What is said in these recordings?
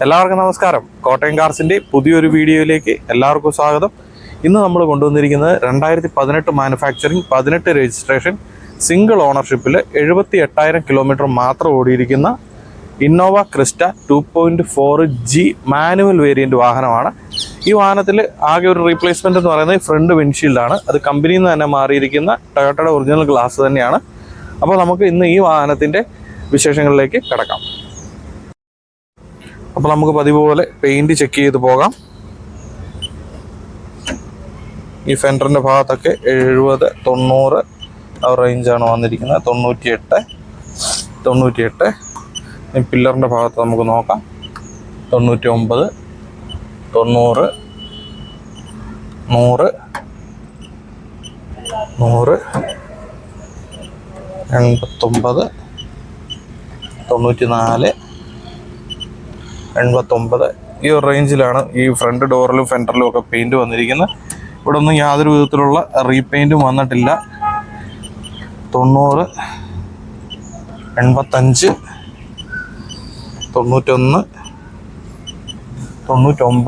എല്ലാവർക്കും നമസ്കാരം. കോട്ടയം കാർസിൻ്റെ പുതിയൊരു വീഡിയോയിലേക്ക് എല്ലാവർക്കും സ്വാഗതം. ഇന്ന് നമ്മൾ കൊണ്ടുവന്നിരിക്കുന്നത് 2018 മാനുഫാക്ചറിങ് 18 രജിസ്ട്രേഷൻ സിംഗിൾ ഓണർഷിപ്പിൽ 78,000 കിലോമീറ്റർ മാത്രം ഓടിയിരിക്കുന്ന Innova Crysta 2.4G manual variant വാഹനമാണ്. ഈ വാഹനത്തിൽ ആകെ ഒരു റീപ്ലേസ്മെൻറ്റ് എന്ന് പറയുന്നത് ഫ്രണ്ട് വിൻഷീൽഡാണ്. അത് കമ്പനിയിൽ നിന്ന് തന്നെ മാറിയിരിക്കുന്ന ടൊയോട്ടയുടെ ഒറിജിനൽ ഗ്ലാസ് തന്നെയാണ്. അപ്പോൾ നമുക്ക് ഇന്ന് ഈ വാഹനത്തിൻ്റെ വിശേഷങ്ങളിലേക്ക് കിടക്കാം. അപ്പോൾ നമുക്ക് പതിവ് പോലെ പെയിൻറ് ചെക്ക് ചെയ്ത് പോകാം. ഈ ഫെൻഡറിൻ്റെ ഭാഗത്തൊക്കെ 70, 90 ആ റേഞ്ചാണ് വന്നിരിക്കുന്നത്. 98. പില്ലറിൻ്റെ ഭാഗത്ത് നമുക്ക് നോക്കാം. 99, 90, 100, 89, 94, 89 ഈ ഒരു റേഞ്ചിലാണ് ഈ ഫ്രണ്ട് ഡോറിലും ഫെൻഡറിലും ഒക്കെ പെയിൻറ്റ് വന്നിരിക്കുന്നത്. ഇവിടെ ഒന്നും യാതൊരു വിധത്തിലുള്ള റീപെയിൻറ്റും വന്നിട്ടില്ല. 90, 85, 91, 99,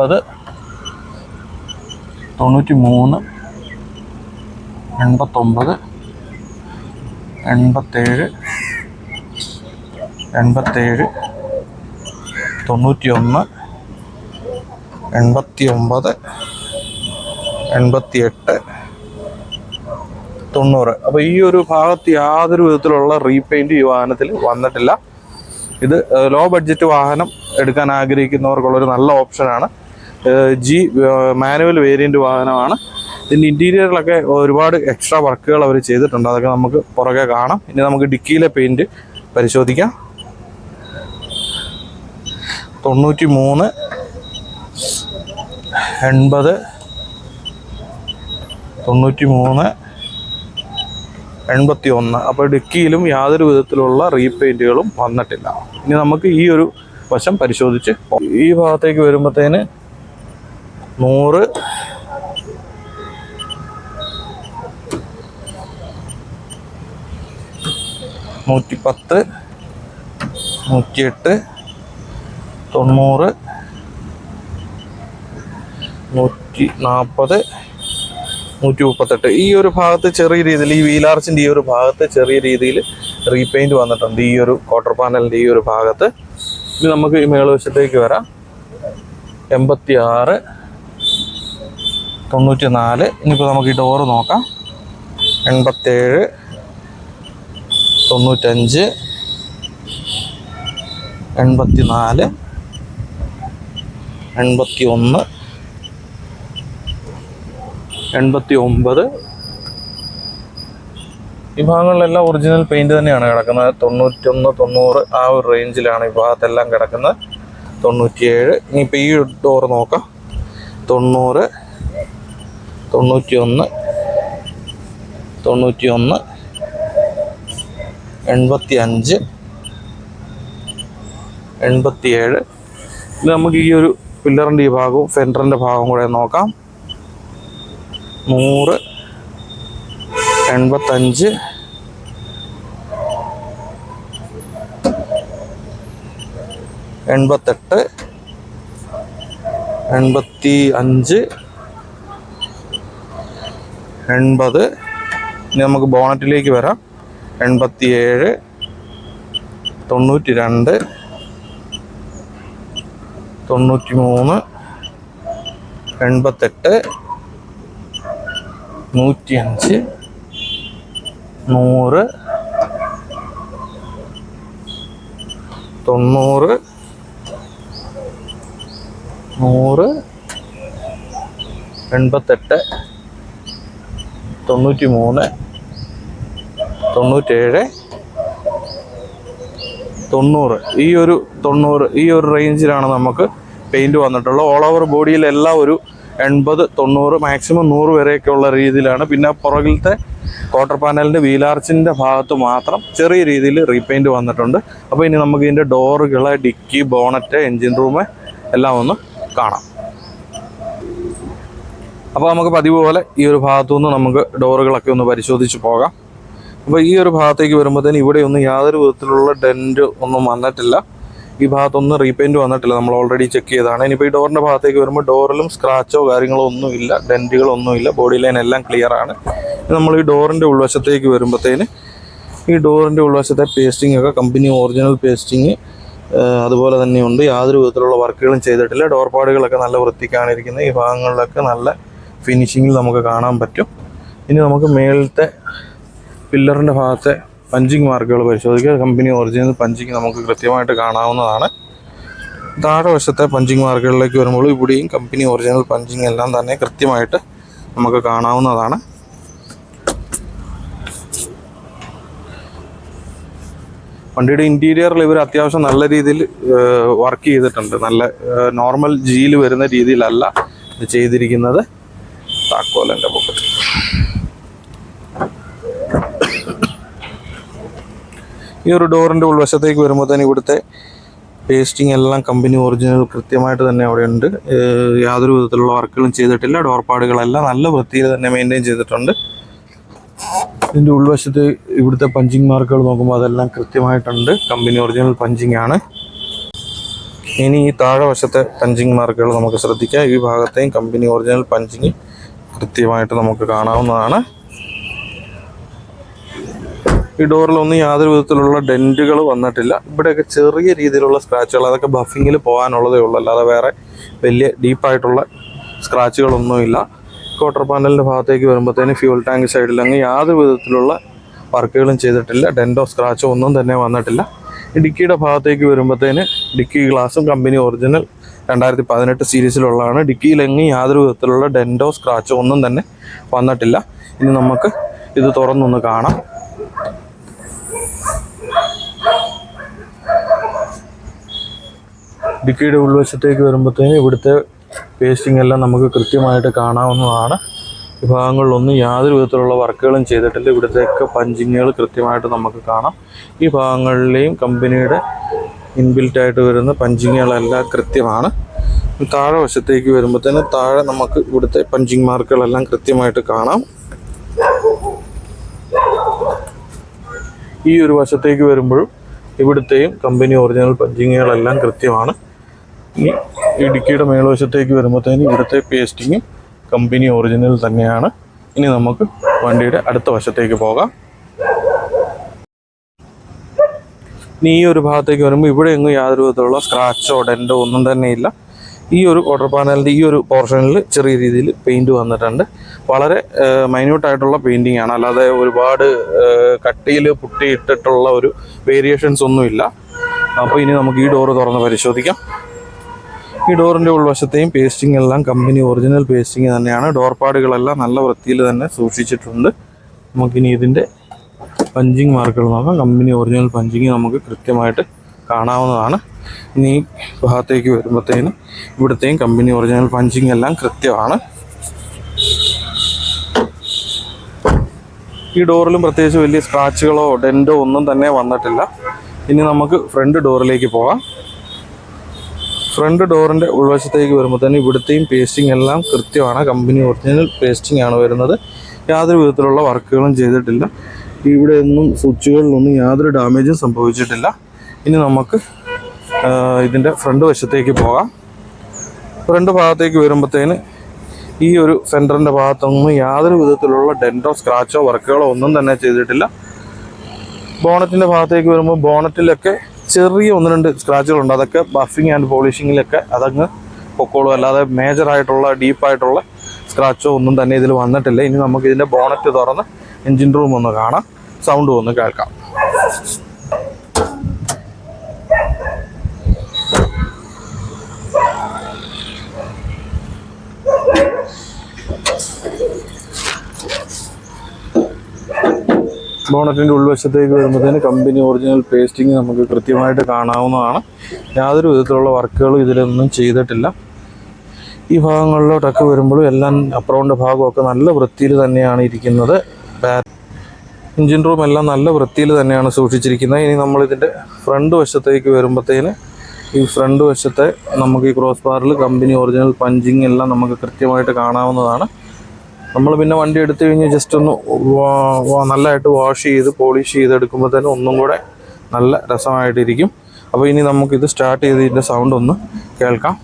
93, 89, 87, 91, 89, 88, 90. അപ്പോൾ ഈ ഒരു ഭാഗത്ത് യാതൊരു വിധത്തിലുള്ള റീപെയിൻറ്റ് ഈ വാഹനത്തിൽ വന്നിട്ടില്ല. ഇത് ലോ ബഡ്ജറ്റ് വാഹനം എടുക്കാൻ ആഗ്രഹിക്കുന്നവർക്കുള്ളൊരു നല്ല ഓപ്ഷനാണ്. മാനുവൽ വേരിയൻറ്റ് വാഹനമാണ്. ഇതിൻ്റെ ഇൻറ്റീരിയറിലൊക്കെ ഒരുപാട് എക്സ്ട്രാ വർക്കുകൾ അവർ ചെയ്തിട്ടുണ്ട്. അതൊക്കെ നമുക്ക് പുറകെ കാണാം. ഇനി നമുക്ക് ഡിക്കിയിലെ പെയിൻറ്റ് പരിശോധിക്കാം. 93, 80, 93, 81. അപ്പോൾ ഡിക്കിയിലും യാതൊരു വിധത്തിലുള്ള റീപെയിൻറ്റുകളും വന്നിട്ടില്ല. ഇനി നമുക്ക് ഈ ഒരു വശം പരിശോധിച്ച് ഈ ഭാഗത്തേക്ക് വരുമ്പോഴത്തേന് 100, 110, 108, 90, 140, 138. ഈ ഒരു ഭാഗത്ത് ചെറിയ രീതിയിൽ ഈ വീലാർച്ചിൻ്റെ ഈ ഒരു ഭാഗത്ത് ചെറിയ രീതിയിൽ റീപെയിൻറ്റ് വന്നിട്ടുണ്ട്. ഈ ഒരു ക്വാർട്ടർ പാനലിൻ്റെ ഈ ഒരു ഭാഗത്ത്. ഇനി നമുക്ക് ഈ മേളുവശത്തേക്ക് വരാം. 86, 94. ഇനിയിപ്പോൾ നമുക്ക് ഈ ഡോറ് നോക്കാം. 87, 95, 84, 81, 89. ഈ ഭാഗങ്ങളിലെല്ലാം ഒറിജിനൽ പെയിൻറ്റ് തന്നെയാണ് കിടക്കുന്നത്. 91, 90 ആ ഒരു റേഞ്ചിലാണ് ഈ ഭാഗത്തെല്ലാം കിടക്കുന്നത്. 97. ഇനിയിപ്പോൾ ഈ ഡോറ് നോക്കാം. 90, 91, 91, 85, 87. ഇത് നമുക്ക് ഈ ഒരു പില്ലറിൻ്റെ ഈ ഭാഗവും ഫെൻഡറിൻ്റെ ഭാഗവും കൂടെ നോക്കാം. 100, 85, 88, 85, 80. ഇനി നമുക്ക് ബോണറ്റിലേക്ക് വരാം. 87, 92, 93, 88, 105, 100, 90, 100, 88, 93, 97, 90. ഈ ഒരു 90 ഈ ഒരു റേഞ്ചിലാണ് നമുക്ക് പെയിൻറ്റ് വന്നിട്ടുള്ളത്. ഓൾ ഓവർ ബോഡിയിലെല്ലാം ഒരു 80, 90 മാക്സിമം 100 വരെയൊക്കെയുള്ള രീതിയിലാണ്. പിന്നെ പുറകിലത്തെ ക്വാർട്ടർ പാനലിൻ്റെ വീലാർച്ചിൻ്റെ ഭാഗത്ത് മാത്രം ചെറിയ രീതിയിൽ റീപെയിൻറ്റ് വന്നിട്ടുണ്ട്. അപ്പോൾ ഇനി നമുക്ക് ഇതിൻ്റെ ഡോറുകൾ, ഡിക്കി, ബോണറ്റ്, എൻജിൻ റൂം എല്ലാം ഒന്ന് കാണാം. അപ്പോൾ നമുക്ക് പതിവ് പോലെ ഈ ഒരു ഭാഗത്തുനിന്ന് നമുക്ക് ഡോറുകളൊക്കെ ഒന്ന് പരിശോധിച്ച് പോകാം. അപ്പോൾ ഈ ഒരു ഭാഗത്തേക്ക് വരുമ്പോഴത്തേന് ഇവിടെയൊന്നും യാതൊരു വിധത്തിലുള്ള ഡെൻറ്റ് ഒന്നും വന്നിട്ടില്ല. ഈ ഭാഗത്തൊന്നും റീപെയിൻറ്റ് വന്നിട്ടില്ല, നമ്മൾ ഓൾറെഡി ചെക്ക് ചെയ്തതാണ്. ഇനിയിപ്പോൾ ഈ ഡോറിൻ്റെ ഭാഗത്തേക്ക് വരുമ്പോൾ ഡോറിലും സ്ക്രാച്ചോ കാര്യങ്ങളോ ഒന്നുമില്ല, ഡെൻറ്റുകളൊന്നുമില്ല, ബോഡി ലൈൻ എല്ലാം ക്ലിയർ ആണ്. നമ്മൾ ഈ ഡോറിൻ്റെ ഉൾവശത്തേക്ക് വരുമ്പോഴത്തേന് ഈ ഡോറിൻ്റെ ഉൾവശത്തെ പേസ്റ്റിംഗ് ഒക്കെ കമ്പനി ഒറിജിനൽ പേസ്റ്റിങ് അതുപോലെ തന്നെയുണ്ട്. യാതൊരു വിധത്തിലുള്ള വർക്കുകളും ചെയ്തിട്ടില്ല. ഡോർ പാടുകളൊക്കെ നല്ല വൃത്തിക്കാണ് ഇരിക്കുന്നത്. ഈ ഭാഗങ്ങളിലൊക്കെ നല്ല ഫിനിഷിങ്ങിൽ നമുക്ക് കാണാൻ പറ്റും. ഇനി നമുക്ക് മേളത്തെ പില്ലറിൻ്റെ ഭാഗത്തെ പഞ്ചിങ് മാർക്കുകൾ പരിശോധിക്കുക. കമ്പനി ഒറിജിനൽ പഞ്ചിങ് നമുക്ക് കൃത്യമായിട്ട് കാണാവുന്നതാണ്. താഴെ വശത്തെ പഞ്ചിങ് മാർക്കുകളിലേക്ക് വരുമ്പോൾ ഇവിടെയും കമ്പനി ഒറിജിനൽ പഞ്ചിങ് എല്ലാം തന്നെ കൃത്യമായിട്ട് നമുക്ക് കാണാവുന്നതാണ്. വണ്ടിയുടെ ഇൻറ്റീരിയറിൽ ഇവർ അത്യാവശ്യം നല്ല രീതിയിൽ വർക്ക് ചെയ്തിട്ടുണ്ട്. നല്ല നോർമൽ ജിയിൽ വരുന്ന രീതിയിലല്ല ഇത് ചെയ്തിരിക്കുന്നത്. താക്കോലെൻ്റെ പോക്കറ്റ്. ഈ ഒരു ഡോറിൻ്റെ ഉൾവശത്തേക്ക് വരുമ്പോൾ തന്നെ ഇവിടുത്തെ പേസ്റ്റിംഗ് എല്ലാം കമ്പനി ഒറിജിനൽ കൃത്യമായിട്ട് തന്നെ അവിടെ ഉണ്ട്. യാതൊരു വിധത്തിലുള്ള വർക്കുകളും ചെയ്തിട്ടില്ല. ഡോർ പാടുകളെല്ലാം നല്ല വൃത്തിയിൽ തന്നെ മെയിൻറ്റെയിൻ ചെയ്തിട്ടുണ്ട്. ഇതിൻ്റെ ഉൾവശത്ത് ഇവിടുത്തെ പഞ്ചിങ് മാർക്കുകൾ നോക്കുമ്പോൾ അതെല്ലാം കൃത്യമായിട്ടുണ്ട്. കമ്പനി ഒറിജിനൽ പഞ്ചിങ് ആണ്. ഇനി ഈ താഴെ വശത്തെ പഞ്ചിങ് മാർക്കുകൾ നമുക്ക് ശ്രദ്ധിക്കാം. ഈ ഭാഗത്തെയും കമ്പനി ഒറിജിനൽ പഞ്ചിങ് കൃത്യമായിട്ട് നമുക്ക് കാണാവുന്നതാണ്. ഈ ഡോറിലൊന്നും യാതൊരു വിധത്തിലുള്ള ഡെൻറ്റുകൾ വന്നിട്ടില്ല. ഇവിടെയൊക്കെ ചെറിയ രീതിയിലുള്ള സ്ക്രാച്ചുകൾ, അതൊക്കെ ബഫിങ്ങിൽ പോകാനുള്ളതേ ഉള്ളൂ, അല്ലാതെ വേറെ വലിയ ഡീപ്പായിട്ടുള്ള സ്ക്രാച്ചുകളൊന്നുമില്ല. ക്വാർട്ടർ പാനലിൻ്റെ ഭാഗത്തേക്ക് വരുമ്പോഴത്തേന് ഫ്യൂൽ ടാങ്ക് സൈഡിൽ അങ്ങ് യാതൊരു വിധത്തിലുള്ള വർക്കുകളും ചെയ്തിട്ടില്ല. ഡെൻറ്റോ സ്ക്രാച്ചോ ഒന്നും തന്നെ വന്നിട്ടില്ല. ഈ ഡിക്കിയുടെ ഭാഗത്തേക്ക് വരുമ്പോഴത്തേന് ഡിക്കി ഗ്ലാസും കമ്പനി ഒറിജിനൽ 2018 സീരീസിലുള്ളതാണ്. ഡിക്കിയിലെങ്ങും യാതൊരു വിധത്തിലുള്ള ഡെൻറ്റോ സ്ക്രാച്ചോ ഒന്നും തന്നെ വന്നിട്ടില്ല. ഇനി നമുക്ക് ഇത് തുറന്നൊന്ന് കാണാം. ഡിക്കിയുടെ ഉൾവശത്തേക്ക് വരുമ്പോഴത്തേന് ഇവിടുത്തെ പേസ്റ്റിംഗ് എല്ലാം നമുക്ക് കൃത്യമായിട്ട് കാണാവുന്നതാണ്. ഈ ഭാഗങ്ങളിലൊന്നും യാതൊരു വിധത്തിലുള്ള വർക്കുകളും ചെയ്തിട്ടില്ല. ഇവിടുത്തെയൊക്കെ പഞ്ചിങ്ങുകൾ കൃത്യമായിട്ട് നമുക്ക് കാണാം. ഈ ഭാഗങ്ങളിലെയും കമ്പനിയുടെ ഇൻബിൽറ്റായിട്ട് വരുന്ന പഞ്ചിങ്ങുകളെല്ലാം കൃത്യമാണ്. താഴെ വശത്തേക്ക് വരുമ്പോഴത്തേന് താഴെ നമുക്ക് ഇവിടുത്തെ പഞ്ചിങ് മാർക്കുകളെല്ലാം കൃത്യമായിട്ട് കാണാം. ഈ ഒരു വശത്തേക്ക് വരുമ്പോഴും ഇവിടുത്തെയും കമ്പനി ഒറിജിനൽ പഞ്ചിങ്ങുകളെല്ലാം കൃത്യമാണ്. ഇനി ഇടുക്കിയുടെ മേൽവശത്തേക്ക് വരുമ്പോഴത്തേന് ഇവിടുത്തെ പേസ്റ്റിങ്ങും കമ്പനി ഒറിജിനൽ തന്നെയാണ്. ഇനി നമുക്ക് വണ്ടിയുടെ അടുത്ത വശത്തേക്ക് പോകാം. ഇനി ഈ ഒരു ഭാഗത്തേക്ക് വരുമ്പോൾ ഇവിടെ എങ്ങും യാതൊരു വിധത്തിലുള്ള സ്ക്രാച്ചോ ഡെൻറ്റോ ഒന്നും തന്നെ ഇല്ല. ഈ ഒരു ക്വാർട്ടർ പാനലിൻ്റെ ഈ ഒരു പോർഷനിൽ ചെറിയ രീതിയിൽ പെയിൻറ്റ് വന്നിട്ടുണ്ട്. വളരെ മൈന്യൂട്ടായിട്ടുള്ള പെയിൻറ്റിംഗ് ആണ്, അല്ലാതെ ഒരുപാട് കട്ടിയിൽ പുട്ടിയിട്ടിട്ടുള്ള ഒരു വേരിയേഷൻസ് ഒന്നുമില്ല. അപ്പോൾ ഇനി നമുക്ക് ഈ ഡോറ് തുറന്ന് പരിശോധിക്കാം. ഈ ഡോറിൻ്റെ ഉൾവശത്തെയും പേസ്റ്റിംഗ് എല്ലാം കമ്പനി ഒറിജിനൽ പേസ്റ്റിംഗ് തന്നെയാണ്. ഡോർ പാടുകളെല്ലാം നല്ല വൃത്തിയിൽ തന്നെ സൂക്ഷിച്ചിട്ടുണ്ട്. നമുക്കിനി ഇതിൻ്റെ പഞ്ചിങ് മാർക്കുകൾ നോക്കാം. കമ്പനി ഒറിജിനൽ പഞ്ചിങ് നമുക്ക് കൃത്യമായിട്ട് കാണാവുന്നതാണ്. ഇനി ഈ ഭാഗത്തേക്ക് വരുമ്പോഴത്തേനും ഇവിടുത്തെയും കമ്പനി ഒറിജിനൽ പഞ്ചിങ് എല്ലാം കൃത്യമാണ്. ഈ ഡോറിലും പ്രത്യേകിച്ച് വലിയ സ്ക്രാച്ചുകളോ ഡെൻറ്റോ ഒന്നും തന്നെ വന്നിട്ടില്ല. ഇനി നമുക്ക് ഫ്രണ്ട് ഡോറിലേക്ക് പോകാം. ഫ്രണ്ട് ഡോറിൻ്റെ ഉൾവശത്തേക്ക് വരുമ്പോൾ തന്നെ ഇവിടുത്തെയും പേസ്റ്റിംഗ് എല്ലാം കൃത്യമാണ്. കമ്പനി ഒറിജിനൽ പേസ്റ്റിംഗ് ആണ് വരുന്നത്. യാതൊരു വിധത്തിലുള്ള വർക്കുകളും ചെയ്തിട്ടില്ല. ഇവിടെ ഒന്നും സ്വിച്ചുകളിലൊന്നും യാതൊരു ഡാമേജും സംഭവിച്ചിട്ടില്ല. ഇനി നമുക്ക് ഇതിൻ്റെ ഫ്രണ്ട് വശത്തേക്ക് പോകാം. ഫ്രണ്ട് ഭാഗത്തേക്ക് വരുമ്പോഴത്തേന് ഈ ഒരു സെൻറ്ററിൻ്റെ ഭാഗത്തൊന്നും യാതൊരു വിധത്തിലുള്ള ഡെൻറ്റോ സ്ക്രാച്ചോ വർക്കുകളോ ഒന്നും തന്നെ ചെയ്തിട്ടില്ല. ബോണറ്റിൻ്റെ ഭാഗത്തേക്ക് വരുമ്പോൾ ബോണറ്റിലൊക്കെ ചെറിയ 1-2 സ്ക്രാച്ചുകളുണ്ട്. അതൊക്കെ ബഫിങ് ആൻഡ് പോളിഷിങ്ങിലൊക്കെ അതങ്ങ് പൊക്കോളും, അല്ലാതെ മേജറായിട്ടുള്ള ഡീപ്പായിട്ടുള്ള സ്ക്രാച്ചോ ഒന്നും തന്നെ ഇതിൽ വന്നിട്ടില്ല. ഇനി നമുക്ക് ഇതിൻ്റെ ബോണറ്റ് തുറന്ന് എൻജിൻ റൂം ഒന്ന് കാണാം, സൗണ്ടും ഒന്ന് കേൾക്കാം. ബോണറ്റിൻ്റെ ഉൾവശത്തേക്ക് വരുമ്പോഴത്തേന് കമ്പനി ഒറിജിനൽ പേസ്റ്റിംഗ് നമുക്ക് കൃത്യമായിട്ട് കാണാവുന്നതാണ്. യാതൊരു വിധത്തിലുള്ള വർക്കുകളും ഇതിലൊന്നും ചെയ്തിട്ടില്ല. ഈ ഭാഗങ്ങളിലോട്ടൊക്കെ വരുമ്പോഴും എല്ലാം അപ്പുറമുള്ള ഭാഗമൊക്കെ നല്ല വൃത്തിയിൽ തന്നെയാണ് ഇരിക്കുന്നത്. എൻജിൻ റൂം എല്ലാം നല്ല വൃത്തിയിൽ തന്നെയാണ് സൂക്ഷിച്ചിരിക്കുന്നത്. ഇനി നമ്മളിതിൻ്റെ ഫ്രണ്ട് വശത്തേക്ക് വരുമ്പോഴത്തേന് ഈ ഫ്രണ്ട് വശത്തെ നമുക്ക് ഈ ക്രോസ് ബാറിൽ കമ്പനി ഒറിജിനൽ പഞ്ചിങ് എല്ലാം നമുക്ക് കൃത്യമായിട്ട് കാണാവുന്നതാണ്. നമ്മൾ പിന്നെ വണ്ടി എടുത്തു കഴിഞ്ഞ് ജസ്റ്റ് ഒന്ന് നല്ലതായിട്ട് വാഷ് ചെയ്ത് പോളിഷ് ചെയ്തെടുക്കുമ്പോൾ തന്നെ ഒന്നും കൂടെ നല്ല രസമായിട്ടിരിക്കും. അപ്പോൾ ഇനി നമുക്കിത് സ്റ്റാർട്ട് ചെയ്ത് ഇതിൻ്റെ സൗണ്ട് ഒന്ന് കേൾക്കാം.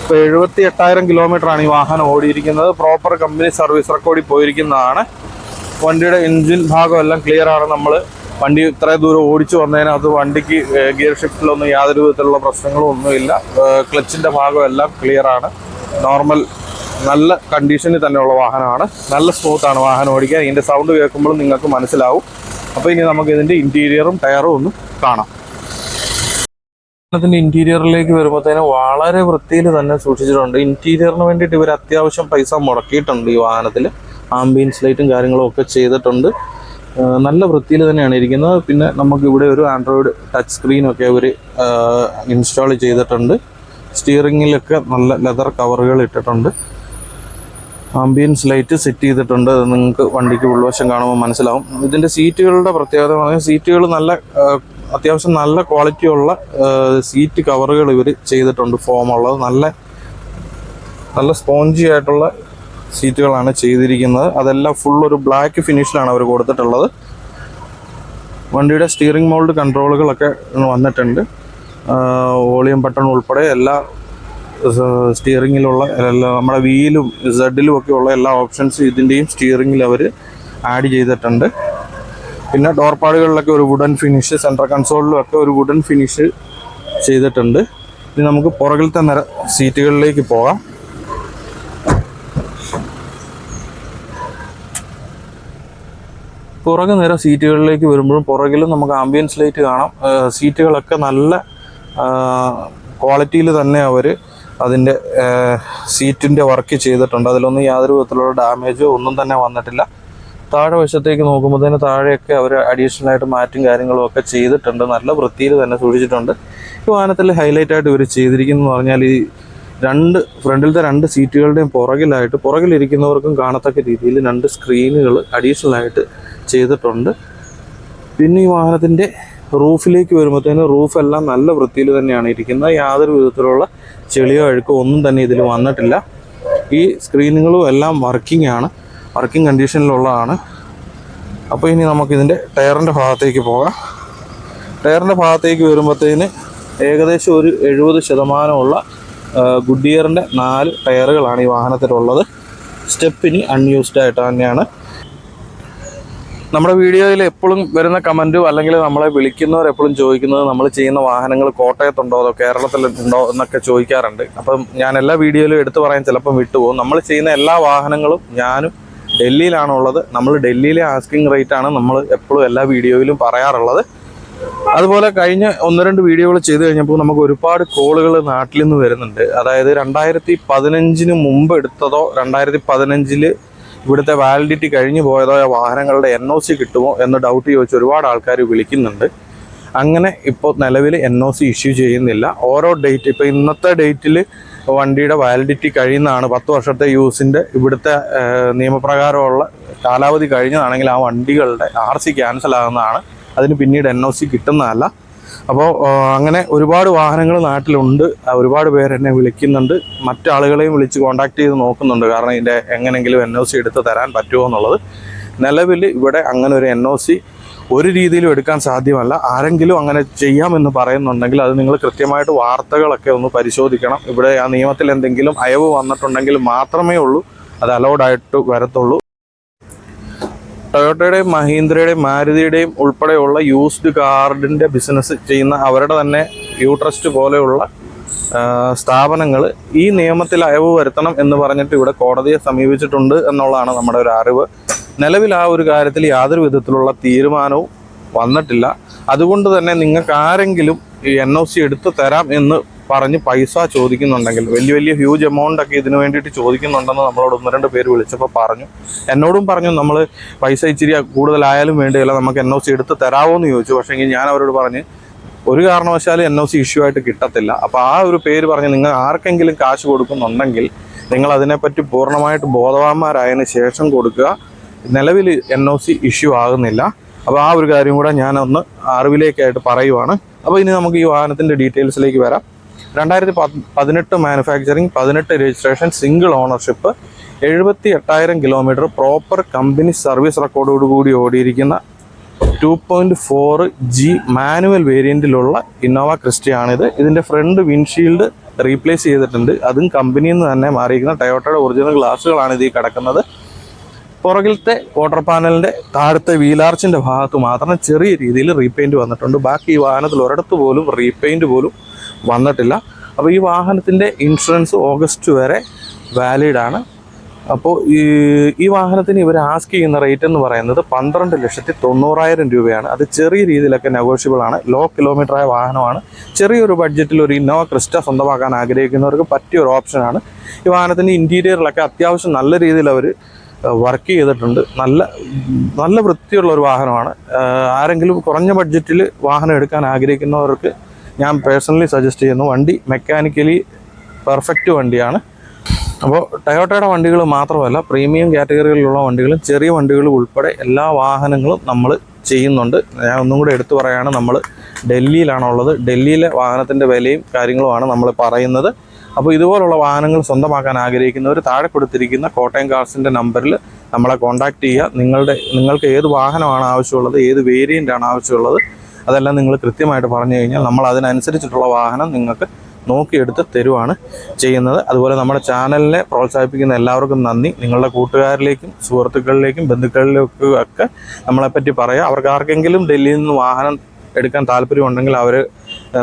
ഇപ്പോൾ 78,000 കിലോമീറ്ററാണ് ഈ വാഹനം ഓടിയിരിക്കുന്നത്. പ്രോപ്പർ കമ്പനി സർവീസ് റെക്കോർഡിൽ പോയിരിക്കുന്നതാണ്. വണ്ടിയുടെ എൻജിൻ ഭാഗമെല്ലാം ക്ലിയർ ആണ്. നമ്മൾ വണ്ടി ഇത്രയും ദൂരം ഓടിച്ചു വന്നതിന് അത് വണ്ടിക്ക് ഗിയർ ഷിഫ്റ്റിലൊന്നും യാതൊരു വിധത്തിലുള്ള പ്രശ്നങ്ങളും ഒന്നുമില്ല. ക്ലച്ചിൻ്റെ ഭാഗമെല്ലാം ക്ലിയർ ആണ്. നോർമൽ നല്ല കണ്ടീഷനിൽ തന്നെയുള്ള വാഹനമാണ്. നല്ല സ്മൂത്താണ് വാഹനം ഓടിക്കാൻ. ഇതിൻ്റെ സൗണ്ട് കേൾക്കുമ്പോഴും നിങ്ങൾക്ക് മനസ്സിലാവും. അപ്പോൾ ഇനി നമുക്ക് ഇതിൻ്റെ ഇൻറ്റീരിയറും ടയറും ഒന്ന് കാണാം. വാഹനത്തിൻ്റെ ഇൻറ്റീരിയറിലേക്ക് വരുമ്പോഴത്തേനും വളരെ വൃത്തിയിൽ തന്നെ സൂക്ഷിച്ചിട്ടുണ്ട്. ഇൻറ്റീരിയറിന് വേണ്ടിയിട്ട് ഇവർ അത്യാവശ്യം പൈസ മുടക്കിയിട്ടുണ്ട്. ഈ വാഹനത്തിൽ ആംബിയൻസ് ലൈറ്റും കാര്യങ്ങളും ഒക്കെ ചെയ്തിട്ടുണ്ട്. നല്ല വൃത്തിയിൽ തന്നെയാണ് ഇരിക്കുന്നത്. പിന്നെ നമുക്ക് ഇവിടെ ഒരു ആൻഡ്രോയിഡ് ടച്ച് സ്ക്രീനൊക്കെ അവർ ഇൻസ്റ്റാൾ ചെയ്തിട്ടുണ്ട്. സ്റ്റിയറിങ്ങിലൊക്കെ നല്ല ലെതർ കവറുകൾ ഇട്ടിട്ടുണ്ട്. ആംബിയൻസ് ലൈറ്റ് സെറ്റ് ചെയ്തിട്ടുണ്ട്. അത് നിങ്ങൾക്ക് വണ്ടിക്ക് ഉൾവശം കാണുമ്പോൾ മനസ്സിലാവും. ഇതിൻ്റെ സീറ്റുകളുടെ പ്രത്യേകത പറഞ്ഞാൽ സീറ്റുകൾ നല്ല അത്യാവശ്യം നല്ല ക്വാളിറ്റിയുള്ള സീറ്റ് കവറുകൾ ഇവർ ചെയ്തിട്ടുണ്ട്. ഫോമുള്ളത് നല്ല സ്പോഞ്ചി ആയിട്ടുള്ള സീറ്റുകളാണ് ചെയ്തിരിക്കുന്നത്. അതെല്ലാം ഫുൾ ഒരു ബ്ലാക്ക് ഫിനിഷിലാണ് അവർ കൊടുത്തിട്ടുള്ളത്. വണ്ടിയുടെ സ്റ്റിയറിംഗ് മോൾഡ് കൺട്രോളുകളൊക്കെ വന്നിട്ടുണ്ട്. വോളിയം ബട്ടൺ ഉൾപ്പെടെ എല്ലാ സ്റ്റിയറിങ്ങിലുള്ള നമ്മുടെ വീലും സെഡിലും ഒക്കെ ഉള്ള എല്ലാ ഓപ്ഷൻസും ഇതിൻ്റെയും സ്റ്റിയറിങ്ങിൽ അവർ ആഡ് ചെയ്തിട്ടുണ്ട്. പിന്നെ ഡോർ പാഡുകളിലൊക്കെ ഒരു വുഡൻ ഫിനിഷ്, സെൻട്രൽ കൺസോളിലും ഒക്കെ ഒരു വുഡൻ ഫിനിഷ് ചെയ്തിട്ടുണ്ട്. ഇനി നമുക്ക് പുറകിലത്തെ നിര സീറ്റുകളിലേക്ക് പോകാം. പുറകെ നിര സീറ്റുകളിലേക്ക് വരുമ്പോഴും പുറകിലും നമുക്ക് ആംബിയൻസ് ലൈറ്റ് കാണാം. സീറ്റുകളൊക്കെ നല്ല ക്വാളിറ്റിയിൽ തന്നെ അവർ അതിൻ്റെ സീറ്റിൻ്റെ വർക്ക് ചെയ്തിട്ടുണ്ട്. അതിലൊന്നും യാതൊരു വിധത്തിലുള്ള ഡാമേജോ ഒന്നും തന്നെ വന്നിട്ടില്ല. താഴെ വശത്തേക്ക് നോക്കുമ്പോഴത്തേന് താഴെയൊക്കെ അവർ അഡീഷണൽ ആയിട്ട് മാറ്റും കാര്യങ്ങളും ഒക്കെ ചെയ്തിട്ടുണ്ട്. നല്ല വൃത്തിയിൽ തന്നെ സൂക്ഷിച്ചിട്ടുണ്ട്. ഈ വാഹനത്തിൽ ഹൈലൈറ്റ് ആയിട്ട് ഇവർ ചെയ്തിരിക്കുന്നതെന്ന് പറഞ്ഞാൽ ഈ ഫ്രണ്ടിലത്തെ രണ്ട് സീറ്റുകളുടെയും പുറകിലിരിക്കുന്നവർക്കും കാണത്തക്ക രീതിയിൽ 2 സ്ക്രീനുകൾ അഡീഷണൽ ആയിട്ട് ചെയ്തിട്ടുണ്ട്. പിന്നെ ഈ വാഹനത്തിൻ്റെ റൂഫിലേക്ക് വരുമ്പോഴത്തേന് റൂഫെല്ലാം നല്ല വൃത്തിയിൽ തന്നെയാണ് ഇരിക്കുന്നത്. യാതൊരു വിധത്തിലുള്ള ചെളിയോ അഴുക്കോ ഒന്നും തന്നെ ഇതിൽ വന്നിട്ടില്ല. ഈ സ്ക്രീനുകളും എല്ലാം വർക്കിംഗ് കണ്ടീഷനിലുള്ളതാണ്. അപ്പോൾ ഇനി നമുക്കിതിൻ്റെ ടയറിൻ്റെ ഭാഗത്തേക്ക് പോകാം. ടയറിൻ്റെ ഭാഗത്തേക്ക് വരുമ്പോഴത്തേന് ഏകദേശം ഒരു 70% ഗുഡിയറിൻ്റെ 4 ടയറുകളാണ് ഈ വാഹനത്തിലുള്ളത്. സ്റ്റെപ്പിനി അൺയൂസ്ഡ് ആയിട്ട് തന്നെയാണ്. നമ്മുടെ വീഡിയോയിൽ എപ്പോഴും വരുന്ന കമൻറ്റും അല്ലെങ്കിൽ നമ്മളെ വിളിക്കുന്നവർ എപ്പോഴും ചോദിക്കുന്നത് നമ്മൾ ചെയ്യുന്ന വാഹനങ്ങൾ കോട്ടയത്തുണ്ടോ അതോ കേരളത്തിലുണ്ടോ എന്നൊക്കെ ചോദിക്കാറുണ്ട്. അപ്പം ഞാൻ എല്ലാ വീഡിയോയിലും എടുത്തു പറയാൻ ചിലപ്പം വിട്ടുപോകും. നമ്മൾ ചെയ്യുന്ന എല്ലാ വാഹനങ്ങളും ഞാനും ഡൽഹിയിലാണുള്ളത്. നമ്മൾ ഡൽഹിയിലെ ആസ്കിങ് റേറ്റാണ് നമ്മൾ എപ്പോഴും എല്ലാ വീഡിയോയിലും പറയാറുള്ളത്. അതുപോലെ കഴിഞ്ഞ 1-2 വീഡിയോകൾ ചെയ്ത് കഴിഞ്ഞപ്പോൾ നമുക്ക് ഒരുപാട് കോളുകൾ നാട്ടിൽ നിന്ന് വരുന്നുണ്ട്. അതായത് 2015 മുമ്പ് എടുത്തതോ 2015 ഇവിടുത്തെ വാലിഡിറ്റി കഴിഞ്ഞു പോയതോ വാഹനങ്ങളുടെ NOC കിട്ടുമോ എന്ന് ഡൗട്ട് ചോദിച്ച് ഒരുപാട് ആൾക്കാർ വിളിക്കുന്നുണ്ട്. അങ്ങനെ ഇപ്പോൾ നിലവിൽ NOC ഇഷ്യൂ ചെയ്യുന്നില്ല. ഓരോ ഡേറ്റ് ഇപ്പോൾ ഇന്നത്തെ ഡേറ്റിൽ വണ്ടിയുടെ വാലിഡിറ്റി കഴിയുന്നതാണ്. 10 വർഷത്തെ യൂസിൻ്റെ ഇവിടുത്തെ നിയമപ്രകാരമുള്ള കാലാവധി കഴിഞ്ഞതാണെങ്കിൽ ആ വണ്ടികളുടെ RC ക്യാൻസൽ ആകുന്നതാണ്. അതിന് പിന്നീട് NOC കിട്ടുന്നതല്ല. അപ്പോൾ അങ്ങനെ ഒരുപാട് വാഹനങ്ങൾ നാട്ടിലുണ്ട്. ഒരുപാട് പേര് എന്നെ വിളിക്കുന്നുണ്ട്. മറ്റാളുകളെയും വിളിച്ച് കോൺടാക്ട് ചെയ്ത് നോക്കുന്നുണ്ട്. കാരണം ഇതിൻ്റെ എങ്ങനെയെങ്കിലും NOC എടുത്ത് തരാൻ പറ്റുമോ എന്നുള്ളത്. നിലവിൽ ഇവിടെ അങ്ങനെ ഒരു NOC ഒരു രീതിയിലും എടുക്കാൻ സാധ്യമല്ല. ആരെങ്കിലും അങ്ങനെ ചെയ്യാമെന്ന് പറയുന്നുണ്ടെങ്കിൽ അത് നിങ്ങൾ കൃത്യമായിട്ട് വാർത്തകളൊക്കെ ഒന്ന് പരിശോധിക്കണം. ഇവിടെ ആ നിയമത്തിൽ എന്തെങ്കിലും അയവ് വന്നിട്ടുണ്ടെങ്കിൽ മാത്രമേ ഉള്ളൂ അത് അലൗഡായിട്ട് വരത്തുള്ളൂ. ടൊയോട്ടയുടെയും മഹീന്ദ്രയുടെയും മാരുതിയുടെയും ഉൾപ്പെടെയുള്ള യൂസ്ഡ് കാറിൻ്റെ ബിസിനസ് ചെയ്യുന്ന അവരുടെ തന്നെ യൂട്രസ്റ്റ് പോലെയുള്ള സ്ഥാപനങ്ങൾ ഈ നിയമത്തിൽ അയവ് വരുത്തണം എന്ന് പറഞ്ഞിട്ട് ഇവിടെ കോടതിയെ സമീപിച്ചിട്ടുണ്ട് എന്നുള്ളതാണ് നമ്മുടെ ഒരു അറിവ്. നിലവിൽ ആ ഒരു കാര്യത്തിൽ യാതൊരു വിധത്തിലുള്ള തീരുമാനവും വന്നിട്ടില്ല. അതുകൊണ്ട് തന്നെ നിങ്ങൾക്ക് ആരെങ്കിലും ഈ NOC എടുത്തു തരാം എന്ന് പറഞ്ഞ് പൈസ ചോദിക്കുന്നുണ്ടെങ്കിൽ, വലിയ ഹ്യൂജ് എമൗണ്ട് ഒക്കെ ഇതിനു വേണ്ടിയിട്ട് ചോദിക്കുന്നുണ്ടെന്ന് നമ്മളോട് 1-2 പേര് വിളിച്ചപ്പോൾ പറഞ്ഞു. എന്നോടും പറഞ്ഞു നമ്മൾ പൈസ ഇച്ചിരി കൂടുതലായാലും വേണ്ടിയല്ല, നമുക്ക് NOC എടുത്ത് തരാമോ എന്ന് ചോദിച്ചു. പക്ഷേ ഞാൻ അവരോട് പറഞ്ഞ് ഒരു കാരണവശാലും NOC ഇഷ്യൂ ആയിട്ട് കിട്ടത്തില്ല. അപ്പോൾ ആ ഒരു പേര് പറഞ്ഞ് നിങ്ങൾ ആർക്കെങ്കിലും കാശ് കൊടുക്കുന്നുണ്ടെങ്കിൽ നിങ്ങൾ അതിനെപ്പറ്റി പൂർണ്ണമായിട്ട് ബോധവാന്മാരായതിനു ശേഷം കൊടുക്കുക. നിലവിൽ NOC ഇഷ്യൂ ആകുന്നില്ല. അപ്പോൾ ആ ഒരു കാര്യം കൂടെ ഞാനൊന്ന് അറിവിലേക്കായിട്ട് പറയുവാണ്. അപ്പോൾ ഇനി നമുക്ക് ഈ വാഹനത്തിൻ്റെ ഡീറ്റെയിൽസിലേക്ക് വരാം. 2018 manufacturing, 18 registration, single ownership, 78,000 kilometre, proper company service റെക്കോർഡോടുകൂടി ഓടിയിരിക്കുന്ന 2.4G മാനുവൽ വേരിയൻറ്റിലുള്ള ഇന്നോവ ക്രിസ്റ്റയാണിത്. ഇതിൻ്റെ ഫ്രണ്ട് വിൻഷീൽഡ് റീപ്ലേസ് ചെയ്തിട്ടുണ്ട്. അതും കമ്പനിയിൽ നിന്ന് തന്നെ മാറിയിരിക്കുന്ന ടൊയോട്ടയുടെ ഒറിജിനൽ ഗ്ലാസ്സുകളാണ് ഇതിൽ കിടക്കുന്നത്. പുറകിലത്തെ ക്വാർട്ടർ പാനലിൻ്റെ താഴത്തെ വീലാർച്ചിൻ്റെ ഭാഗത്ത് മാത്രം ചെറിയ രീതിയിൽ റീപെയിൻറ്റ് വന്നിട്ടുണ്ട്. ബാക്കി ഈ വാഹനത്തിൽ ഒരിടത്ത് പോലും റീപെയിൻറ്റ് പോലും വന്നിട്ടില്ല. അപ്പോൾ ഈ വാഹനത്തിൻ്റെ ഇൻഷുറൻസ് ഓഗസ്റ്റ് വരെ വാലിഡാണ്. അപ്പോൾ ഈ വാഹനത്തിന് ഇവർ ആസ്ക് ചെയ്യുന്ന റേറ്റ് എന്ന് പറയുന്നത് 12,90,000 രൂപയാണ്. അത് ചെറിയ രീതിയിലൊക്കെ നെഗോഷ്യബിൾ ആണ്. ലോ കിലോമീറ്റർ ആയ വാഹനമാണ്. ചെറിയൊരു ബഡ്ജറ്റിൽ ഒരു ഇന്നോവ ക്രിസ്റ്റ സ്വന്തമാക്കാൻ ആഗ്രഹിക്കുന്നവർക്ക് പറ്റിയ ഒരു ഓപ്ഷനാണ്. ഈ വാഹനത്തിൻ്റെ ഇൻറ്റീരിയറിലൊക്കെ അത്യാവശ്യം നല്ല രീതിയിൽ അവർ വർക്ക് ചെയ്തിട്ടുണ്ട്. നല്ല വൃത്തിയുള്ള ഒരു വാഹനമാണ്. ആരെങ്കിലും കുറഞ്ഞ ബഡ്ജറ്റിൽ വാഹനം എടുക്കാൻ ആഗ്രഹിക്കുന്നവർക്ക് ഞാൻ പേഴ്സണലി സജസ്റ്റ് ചെയ്യുന്നു. വണ്ടി മെക്കാനിക്കലി പെർഫെക്റ്റ് വണ്ടിയാണ്. അപ്പോൾ ടൊയോട്ടയുടെ വണ്ടികൾ മാത്രമല്ല, പ്രീമിയം കാറ്റഗറിയിലുള്ള വണ്ടികളും ചെറിയ വണ്ടികളും ഉൾപ്പെടെ എല്ലാ വാഹനങ്ങളും നമ്മൾ ചെയ്യുന്നുണ്ട്. ഞാൻ ഒന്നും കൂടെ എടുത്തു പറയുകയാണ്, നമ്മൾ ഡൽഹിയിലാണുള്ളത്. ഡൽഹിയിലെ വാഹനത്തിൻ്റെ വിലയും കാര്യങ്ങളുമാണ് നമ്മൾ പറയുന്നത്. അപ്പോൾ ഇതുപോലുള്ള വാഹനങ്ങൾ സ്വന്തമാക്കാൻ ആഗ്രഹിക്കുന്നവർ താഴെ കൊടുത്തിരിക്കുന്ന കോട്ടയം കാർസിൻ്റെ നമ്പറിൽ നമ്മളെ കോൺടാക്റ്റ് ചെയ്യുക. നിങ്ങൾക്ക് ഏത് വാഹനമാണ് ആവശ്യമുള്ളത്, ഏത് വേരിയൻ്റാണ് ആവശ്യമുള്ളത്, അതെല്ലാം നിങ്ങൾ കൃത്യമായിട്ട് പറഞ്ഞു കഴിഞ്ഞാൽ നമ്മൾ അതിനനുസരിച്ചിട്ടുള്ള വാഹനം നിങ്ങൾക്ക് നോക്കിയെടുത്ത് തരുവാണ് ചെയ്യുന്നത്. അതുപോലെ നമ്മുടെ ചാനലിനെ പ്രോത്സാഹിപ്പിക്കുന്ന എല്ലാവർക്കും നന്ദി. നിങ്ങളുടെ കൂട്ടുകാരിലേക്കും സുഹൃത്തുക്കളിലേക്കും ബന്ധുക്കളിലേക്കും ഒക്കെ നമ്മളെപ്പറ്റി പറയുക. അവർക്ക് ആർക്കെങ്കിലും ഡൽഹിയിൽ നിന്ന് വാഹനം എടുക്കാൻ താല്പര്യമുണ്ടെങ്കിൽ അവർ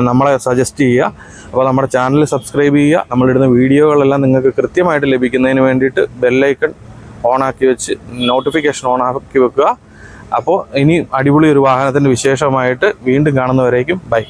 നമ്മളെ സജസ്റ്റ് ചെയ്യുക. അപ്പോൾ നമ്മുടെ ചാനൽ സബ്സ്ക്രൈബ് ചെയ്യുക. നമ്മളിടുന്ന വീഡിയോകളെല്ലാം നിങ്ങൾക്ക് കൃത്യമായിട്ട് ലഭിക്കുന്നതിന് വേണ്ടിയിട്ട് ബെല്ലൈക്കൺ ഓണാക്കി വെച്ച് നോട്ടിഫിക്കേഷൻ ഓണാക്കി വെക്കുക. അപ്പോൾ ഇനി അടിപൊളി ഒരു വാഹനത്തിൻ്റെ വിശേഷമായിട്ട് വീണ്ടും കാണുന്നവരേക്കും ബൈ.